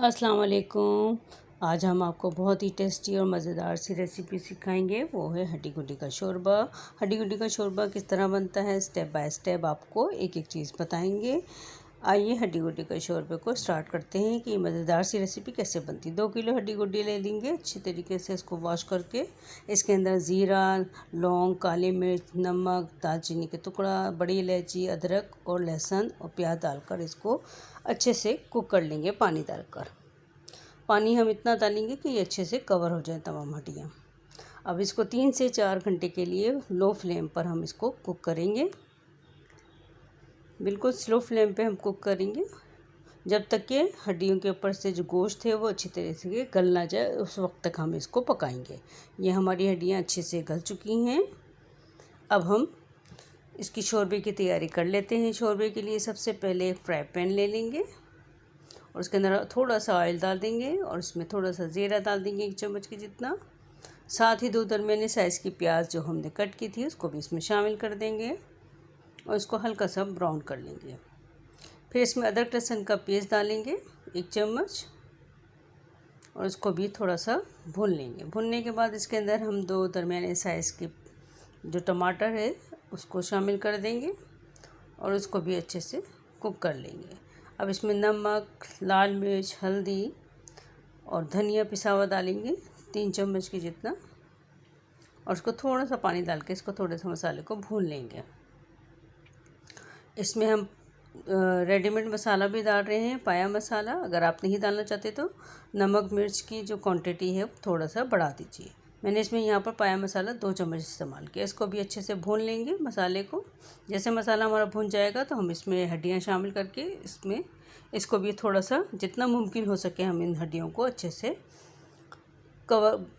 अस्सलाम वालेकुम। आज हम आपको बहुत ही टेस्टी और मज़ेदार सी रेसिपी सिखाएंगे। वो है हड्डी गुड्डी का शोरबा। हड्डी गुड्डी का शोरबा किस तरह बनता है स्टेप बाय स्टेप आपको एक एक चीज़ बताएंगे। आइए हड्डी गुड्डी का शोरबे को स्टार्ट करते हैं कि मज़ेदार सी रेसिपी कैसे बनती है। 2 किलो हड्डी गुड्डी ले लेंगे, अच्छी तरीके से इसको वॉश करके इसके अंदर ज़ीरा, लौंग, काली मिर्च, नमक, दालचीनी के टुकड़ा, बड़ी इलायची, अदरक और लहसुन और प्याज डालकर इसको अच्छे से कुक कर लेंगे। पानी डालकर पानी हम इतना डालेंगे कि ये अच्छे से कवर हो जाए तमाम हड्डियाँ। अब इसको 3 से 4 घंटे के लिए लो फ्लेम पर हम इसको कुक करेंगे। बिल्कुल स्लो फ्लेम पे हम कुक करेंगे जब तक कि हड्डियों के ऊपर से जो गोश्त है वो अच्छी तरह से गल ना जाए, उस वक्त तक हम इसको पकाएंगे। ये हमारी हड्डियाँ अच्छे से गल चुकी हैं। अब हम इसकी शोरबे की तैयारी कर लेते हैं। शोरबे के लिए सबसे पहले एक फ्राई पैन ले लेंगे और उसके अंदर थोड़ा सा ऑयल डाल देंगे और इसमें थोड़ा सा ज़ीरा डाल देंगे 1 चम्मच के जितना। साथ ही 2 दरमियाने साइज़ की प्याज जो हमने कट की थी उसको भी इसमें शामिल कर देंगे और इसको हल्का सा ब्राउन कर लेंगे। फिर इसमें अदरक लहसुन का पेस्ट डालेंगे 1 चम्मच और उसको भी थोड़ा सा भून लेंगे। भूनने के बाद इसके अंदर हम 2 दरमियाने साइज़ के जो टमाटर है उसको शामिल कर देंगे और उसको भी अच्छे से कुक कर लेंगे। अब इसमें नमक, लाल मिर्च, हल्दी और धनिया पिसा हुआ डालेंगे 3 चम्मच के जितना और उसको थोड़ा सा पानी डाल के इसको थोड़े से मसाले को भून लेंगे। इसमें हम रेडीमेड मसाला भी डाल रहे हैं, पाया मसाला। अगर आप नहीं डालना चाहते तो नमक मिर्च की जो क्वांटिटी है थोड़ा सा बढ़ा दीजिए। मैंने इसमें यहाँ पर पाया मसाला 2 चम्मच इस्तेमाल किया। इसको भी अच्छे से भून लेंगे मसाले को। जैसे मसाला हमारा भून जाएगा तो हम इसमें हड्डियाँ शामिल करके इसको भी थोड़ा सा जितना मुमकिन हो सके हम इन हड्डियों को अच्छे से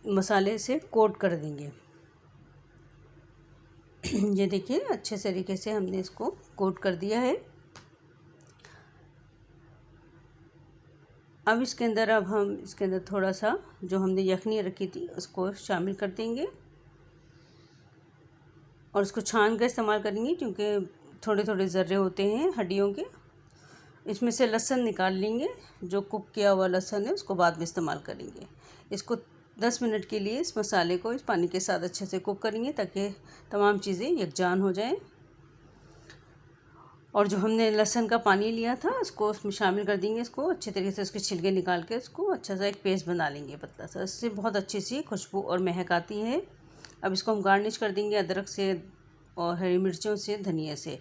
मसाले से कोट कर देंगे। ये देखिए अच्छे तरीके से हमने इसको कोट कर दिया है। अब इसके अंदर थोड़ा सा जो हमने यखनी रखी थी उसको शामिल कर देंगे और उसको छान कर इस्तेमाल करेंगे क्योंकि थोड़े थोड़े ज़र्रे होते हैं हड्डियों के। इसमें से लहसुन निकाल लेंगे, जो कुक किया हुआ लहसुन है उसको बाद में इस्तेमाल करेंगे। इसको 10 मिनट के लिए इस मसाले को इस पानी के साथ अच्छे से कुक करेंगे ताकि तमाम चीज़ें यकजान हो जाएं। और जो हमने लहसुन का पानी लिया था उसको उसमें शामिल कर देंगे। इसको अच्छे तरीके से उसके छिलके निकाल के इसको अच्छा सा एक पेस्ट बना लेंगे पतला सा। इससे बहुत अच्छी सी खुशबू और महक आती है। अब इसको हम गार्निश कर देंगे अदरक से और हरी मिर्चों से, धनिया से।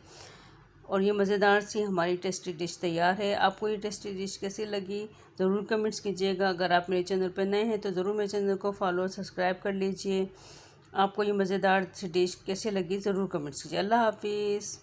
और ये मज़ेदार सी हमारी टेस्टी डिश तैयार है। आपको ये टेस्टी डिश कैसी लगी ज़रूर कमेंट्स कीजिएगा। अगर आप मेरे चैनल पर नए हैं तो ज़रूर मेरे चैनल को फॉलो और सब्सक्राइब कर लीजिए। आपको ये मज़ेदार सी डिश कैसी लगी ज़रूर कमेंट्स कीजिए। अल्लाह हाफिज़।